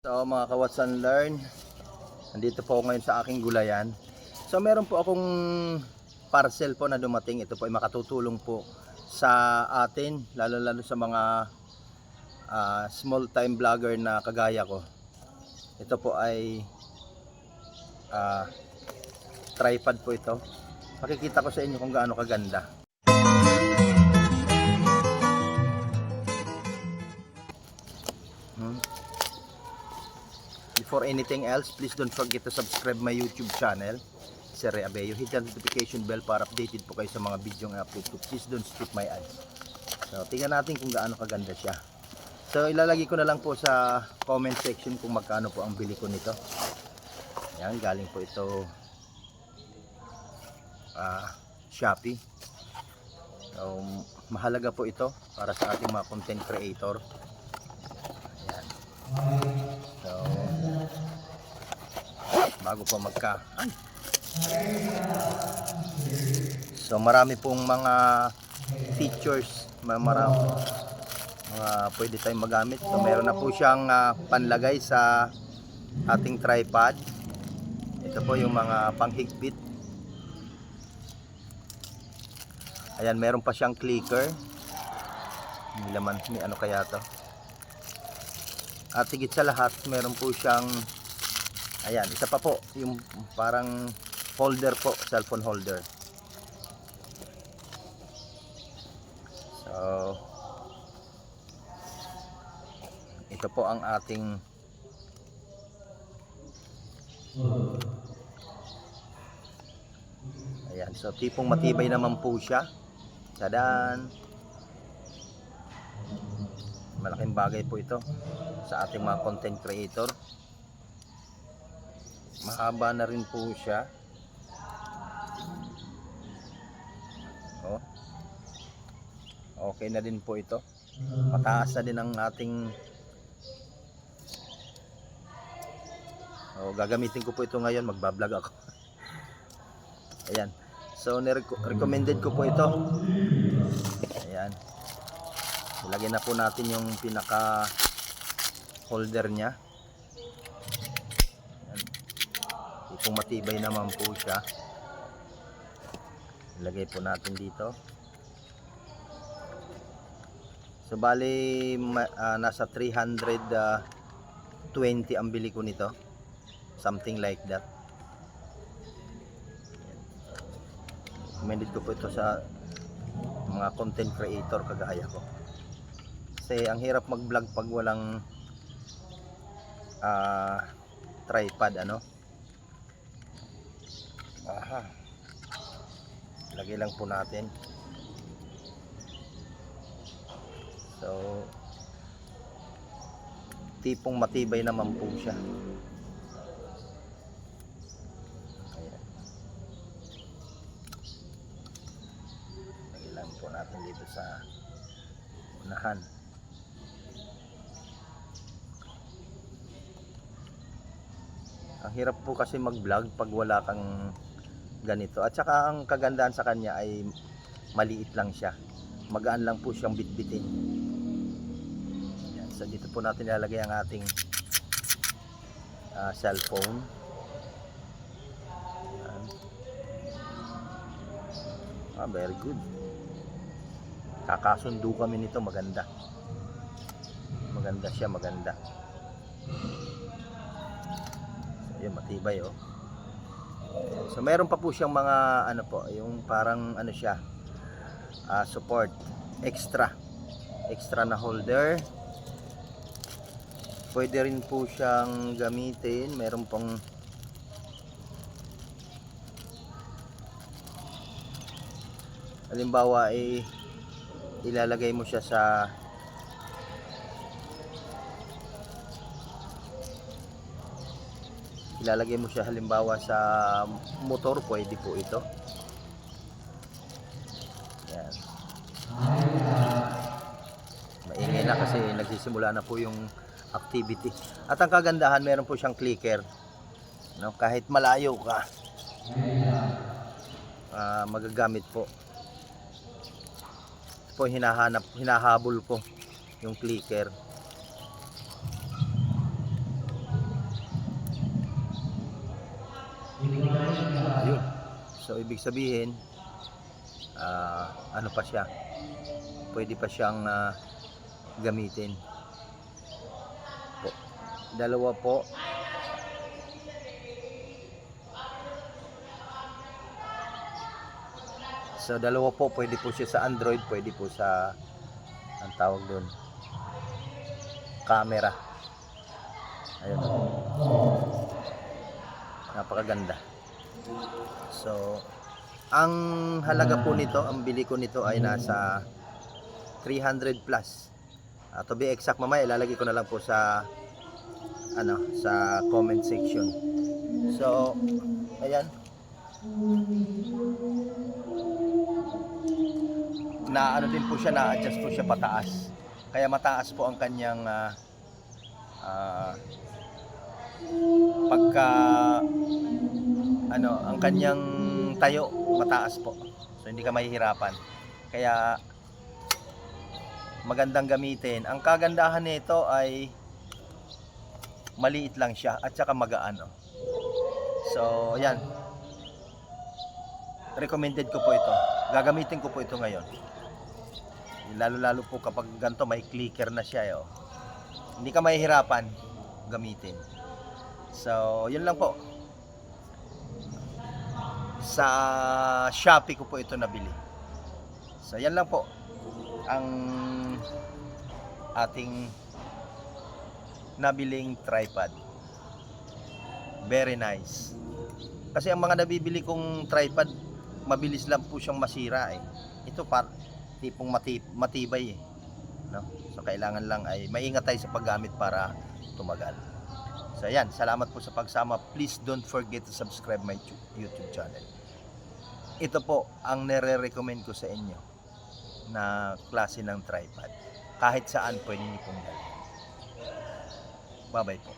So mga ka-Watson Learn, nandito po ako ngayon sa aking gulayan. So meron po akong parcel po na dumating. Ito po ay makatutulong po sa atin, lalo sa mga small time vlogger na kagaya ko. Ito po ay tripod po ito. Makikita ko sa inyo kung gaano kaganda. Before anything else, please don't forget to subscribe my YouTube channel, Sir Ray Abello. Hit the notification bell para updated po kayo sa mga video ng upload ko. Please don't skip my ads. So, tingnan natin kung gaano kaganda siya. So, ilalagay ko na lang po sa comment section kung magkano po ang bili ko nito. Yan, galing po ito Shopee. So, mahalaga po ito para sa ating mga content creator. Ayan. So, bago po So, marami pong mga features, marami mga pwede tayong magamit. So, meron na po siyang panlagay sa ating tripod. Ito po yung mga panghigpit. Ayan, meron pa siyang clicker. May laman, may ano kaya to. At higit sa lahat, meron po siyang, ayan, isa pa po, yung parang holder po, cellphone holder. So, ito po ang ating ayan, so tipong matibay naman po siya. Tadaan! Malaking bagay po ito sa ating mga content creator. Mahaba na rin po siya. Oh. Okay na din po ito. Mataas na din ang ating gagamitin ko po ito ngayon, magbablog ako. Ayan. So recommended ko po ito. Ayan. Ilagay na po natin yung pinaka holder nya. Ayan. Itong matibay naman po siya. Ilagay po natin dito. So bali nasa 320 ang bili ko nito. Something like that. Recommended ko po ito sa mga content creator kagaya ko. Kasi ang hirap mag-vlog pag walang tripod, ano. Aha. Lagay lang po natin. So, tipong matibay naman po siya. Ayan. Lagay lang po natin dito sa unahan. Ang hirap po kasi mag-vlog pag wala kang ganito. At saka ang kagandahan sa kanya ay maliit lang siya. Magaan lang po siyang bitbitin. Yan. So dito po natin ilalagay ang ating cellphone. Yan. Very good. Kakasundo kami nito, maganda. Maganda siya, maganda. Yun, matibay oh. So meron pa po siyang mga ano po, yung parang ano siya, support, extra na holder. Pwede rin po siyang gamitin, meron pong halimbawa ilalagay mo siya sa halimbawa sa motor, pwede po ito. Yan. Maingay na kasi nagsisimula na po yung activity. At ang kagandahan, meron po siyang clicker. No, kahit malayo ka, magagamit po. Po hinahabol ko yung clicker. So ibig sabihin, ano pa siya, pwede pa siyang gamitin po. Dalawa po. So dalawa po, pwede po siya sa Android, pwede po sa, ang tawag doon, camera. Ayun, napakaganda. So ang halaga po nito, ang bili ko nito ay nasa 300 plus. To be exact, mamaya ilalagay ko na lang po sa sa comment section. So ayan, na ano din po siya, na-adjust po siya pataas. Kaya mataas po ang kanyang pagka ang kanyang tayo, mataas po. So hindi ka mahihirapan. Kaya magandang gamitin. Ang kagandahan nito ay maliit lang siya at saka magaan. So ayan, recommended ko po ito. Gagamitin ko po ito ngayon. Lalo po kapag ganito, may clicker na siya. Hindi ka mahihirapan gamitin. So yun lang po. Sa Shopee ko po ito nabili. So yan lang po ang ating nabiling tripod. Very nice. Kasi ang mga nabibili kong tripod, mabilis lang po siyang masira eh. Ito tipong matibay eh, no? So kailangan lang ay maingat tayo sa paggamit para tumagal. So ayan, salamat po sa pagsama. Please don't forget to subscribe my YouTube channel. Ito po ang nire-recommend ko sa inyo na klase ng tripod. Kahit saan pwede niyo pong dalhin. Bye-bye po.